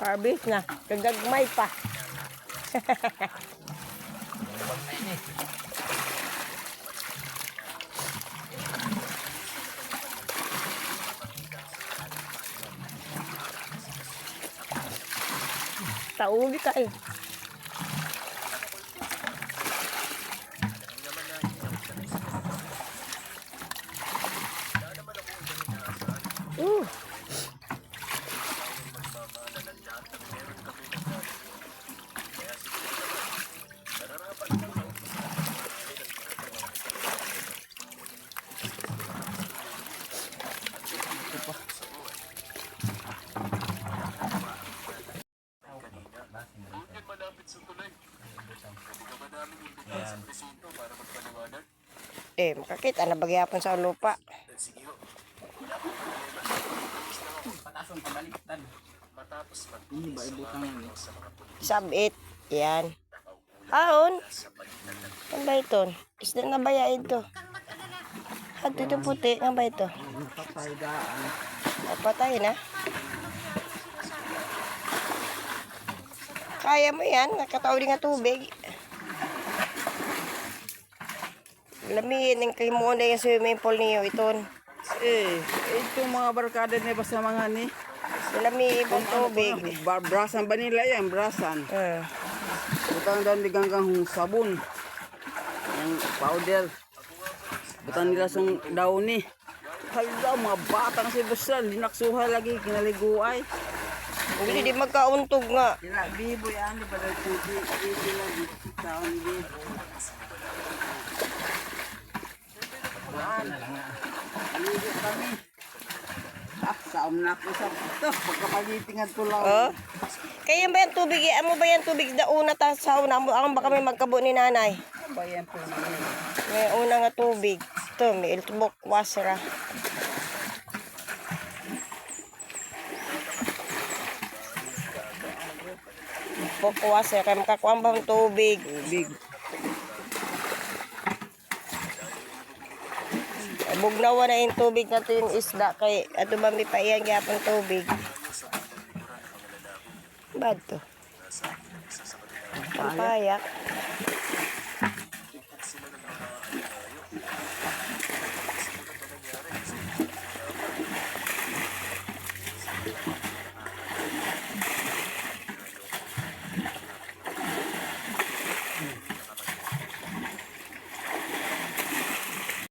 Harvest na. Kagagmay pa. Tauli ka eh. Makakita na bagyapon sa lupa. Sabit. Yan. Haon. Ang ba ito? Isda na baya ito. At ito puti. Ang ba ito? Patay na. Kaya mo yan. Nakataw din nga tubig. Lamiin ang kimo na yung swimming pool niyo iton. Ito mga barkada na basta mga ni. Lamiin ang tubig. Brasan ba nila yan? Brasan. Butang dan diganggang sabon. Yung powder. Butang nila sung daw ni. Hala mga batang si Busal. Dinaksuha lagi kinaliguay. Hindi di magkauntog nga. Kila bibo yan. Di ba daw tubig. Ito lagi. Taon di. Ligo kami. Saom na ako sa ito. Pagkapagitingan ko lang. Kaya ba yung tubig? Amo ba yung tubig na una ta sa una? Ang ba kami magkabo ni nanay? Ba yan po? May una nga tubig. Ito, may iltubok wasra. Iltubok wasra. Kaya makakuha ba yung tubig? Tubig. Bugnawa na yung tubig na ito yung isda. Kaya ato ba may paiyang yapang tubig? Bad to. Pampayak.